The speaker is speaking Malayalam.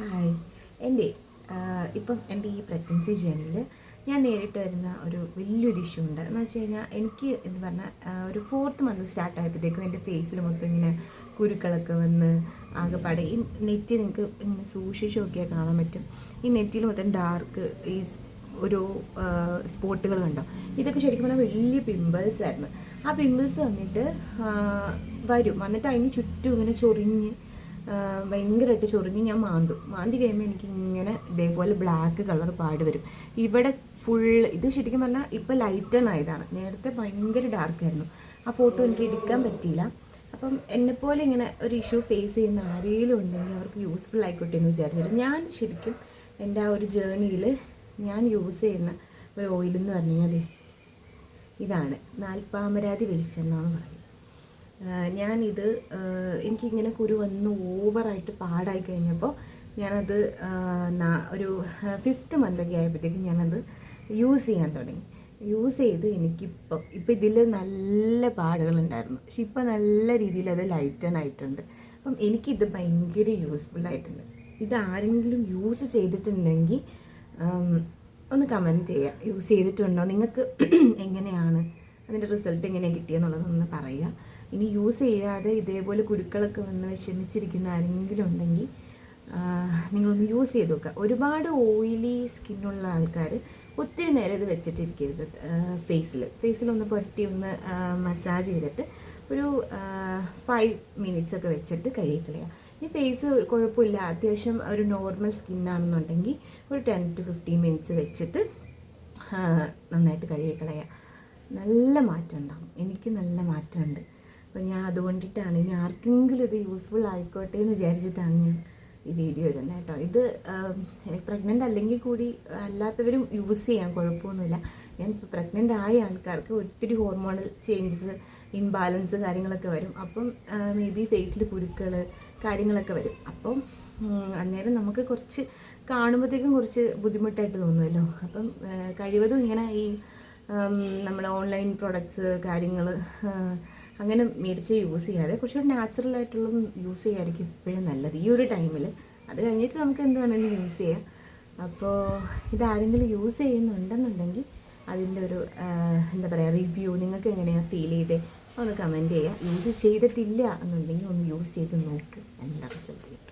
ഹായ്. എൻ്റെ ഇപ്പം എൻ്റെ ഈ പ്രഗ്നൻസി ജേർണിയിൽ ഞാൻ നേരിട്ട് വരുന്ന ഒരു വലിയൊരു ഇഷ്യൂ ഉണ്ട്. എന്ന് വെച്ച് കഴിഞ്ഞാൽ എനിക്ക് എന്ന് പറഞ്ഞാൽ ഒരു 4th മന്ത് സ്റ്റാർട്ട് ആയപ്പോഴത്തേക്കും എൻ്റെ ഫേസിൽ മൊത്തം ഇങ്ങനെ കുരുക്കളൊക്കെ വന്ന് ആകെപ്പാടെ ഈ നെറ്റ് നിങ്ങൾക്ക് ഇങ്ങനെ സൂക്ഷിച്ച് നോക്കിയാൽ കാണാൻ പറ്റും. ഈ നെറ്റിൽ മൊത്തം ഡാർക്ക് ഈ ഒരു സ്പോട്ടുകൾ കണ്ടോ. ഇതൊക്കെ ശരിക്കും പറഞ്ഞാൽ വലിയ പിമ്പിൾസ് ആയിരുന്നു. ആ പിമ്പിൾസ് വന്നിട്ട് വന്നിട്ട് അതിന് ചുറ്റും ഇങ്ങനെ ചൊറിഞ്ഞ് ഭയങ്കരമായിട്ട് ചൊറിഞ്ഞ് ഞാൻ മാന്തി കഴിയുമ്പോൾ എനിക്ക് ഇങ്ങനെ ഇതേപോലെ ബ്ലാക്ക് കളർ പാട് വരും. ഇവിടെ ഇത് ശരിക്കും പറഞ്ഞാൽ ഇപ്പോൾ ലൈറ്റൺ ആയതാണ്. നേരത്തെ ഭയങ്കര ഡാർക്കായിരുന്നു. ആ ഫോട്ടോ എനിക്ക് എടുക്കാൻ പറ്റിയില്ല. അപ്പം എന്നെപ്പോലെ ഇങ്ങനെ ഒരു ഇഷ്യൂ ഫേസ് ചെയ്യുന്ന ആരെങ്കിലും ഉണ്ടെങ്കിൽ അവർക്ക് യൂസ്ഫുൾ ആയിക്കോട്ടെ എന്ന് വിചാരിച്ചിട്ട് ഞാൻ ശരിക്കും എൻ്റെ ആ ഒരു ജേർണിയിൽ ഞാൻ യൂസ് ചെയ്യുന്ന ഒരു ഓയിലെന്ന് പറഞ്ഞു കഴിഞ്ഞാൽ ഇതാണ് നാൽപ്പാമരാതി വെളിച്ചെണ്ണ എന്ന് പറയും. ഞാനിത് എനിക്കിങ്ങനെ കുരു വന്ന് ഓവറായിട്ട് പാടായി കഴിഞ്ഞപ്പോൾ ഞാനത് ഒരു 5th മന്തൊക്കെ ആയപ്പോഴത്തേക്കും ഞാനത് യൂസ് ചെയ്യാൻ തുടങ്ങി. യൂസ് ചെയ്ത് എനിക്കിപ്പോൾ ഇതിൽ നല്ല പാടുകളുണ്ടായിരുന്നു. പക്ഷെ ഇപ്പോൾ നല്ല രീതിയിൽ അത് ലൈറ്റൺ ആയിട്ടുണ്ട്. അപ്പം എനിക്കിത് ഭയങ്കര യൂസ്ഫുള്ളായിട്ടുണ്ട്. ഇത് ആരെങ്കിലും യൂസ് ചെയ്തിട്ടുണ്ടെങ്കിൽ ഒന്ന് കമൻറ്റ് ചെയ്യുക. യൂസ് ചെയ്തിട്ടുണ്ടോ, നിങ്ങൾക്ക് എങ്ങനെയാണ് അതിൻ്റെ റിസൾട്ട് എങ്ങനെയാണ് കിട്ടിയെന്നുള്ളതൊന്ന് പറയുക. ഇനി യൂസ് ചെയ്യാതെ ഇതേപോലെ കുരുക്കളൊക്കെ വന്ന് വിഷമിച്ചിരിക്കുന്ന ആരെങ്കിലും ഉണ്ടെങ്കിൽ നിങ്ങളൊന്ന് യൂസ് ചെയ്ത് നോക്കുക. ഒരുപാട് ഓയിലി സ്കിന്നുള്ള ആൾക്കാർ ഒത്തിരി നേരം ഇത് വെച്ചിട്ടിരിക്കരുത്. ഫേസിലൊന്ന് പുരട്ടി ഒന്ന് മസാജ് ചെയ്തിട്ട് ഒരു 5 minutes ഒക്കെ വെച്ചിട്ട് കഴുകിക്കളയുക. ഈ ഫേസ് കുഴപ്പമില്ല, അത്യാവശ്യം ഒരു നോർമൽ സ്കിന്നാണെന്നുണ്ടെങ്കിൽ ഒരു 10 to 15 minutes വെച്ചിട്ട് നന്നായിട്ട് കഴുകിക്കളയുക. നല്ല മാറ്റം ഉണ്ടാകും. എനിക്ക് നല്ല മാറ്റമുണ്ട്. അപ്പോൾ ഞാൻ അതുകൊണ്ടിട്ടാണ് ഇനി ആർക്കെങ്കിലും ഇത് യൂസ്ഫുൾ ആയിക്കോട്ടെ എന്ന് വിചാരിച്ചിട്ടാണ് ഞാൻ ഈ വീഡിയോ ഇടുന്നത് കേട്ടോ. ഇത് പ്രഗ്നൻ്റ് അല്ലെങ്കിൽ കൂടി അല്ലാത്തവരും യൂസ് ചെയ്യാൻ കുഴപ്പമൊന്നുമില്ല. ഞാൻ ഇപ്പോൾ പ്രഗ്നൻ്റ് ആയ ആൾക്കാർക്ക് ഒത്തിരി ഹോർമോണൽ ചേഞ്ചസ്, ഇംബാലൻസ് കാര്യങ്ങളൊക്കെ വരും. അപ്പം മേ ബി ഫേസിൽ കുരുക്കൾ കാര്യങ്ങളൊക്കെ വരും. അപ്പം അന്നേരം നമുക്ക് കുറച്ച് കാണുമ്പോഴത്തേക്കും കുറച്ച് ബുദ്ധിമുട്ടായിട്ട് തോന്നുമല്ലോ. അപ്പം കഴിവതും ഇങ്ങനെ ഈ നമ്മൾ ഓൺലൈൻ പ്രൊഡക്ട്സ് കാര്യങ്ങൾ അങ്ങനെ മേടിച്ച് യൂസ് ചെയ്യാതെ കുറച്ചുകൂടി നാച്ചുറലായിട്ടുള്ളത് യൂസ് ചെയ്യാമായിരിക്കും ഇപ്പോഴും നല്ലത് ഈ ഒരു ടൈമിൽ. അത് കഴിഞ്ഞിട്ട് നമുക്ക് എന്ത് വേണമെങ്കിലും യൂസ് ചെയ്യാം. അപ്പോൾ ഇതാരെങ്കിലും യൂസ് ചെയ്യുന്നുണ്ടെന്നുണ്ടെങ്കിൽ അതിൻ്റെ ഒരു എന്താ പറയുക റിവ്യൂ നിങ്ങൾക്ക് എങ്ങനെയാണ് ഫീൽ ചെയ്തേ ഒന്ന് കമൻറ്റ് ചെയ്യുക. യൂസ് ചെയ്തിട്ടില്ല എന്നുണ്ടെങ്കിൽ ഒന്ന് യൂസ് ചെയ്ത് നോക്ക്, നല്ല റിസൾട്ട് കിട്ടും.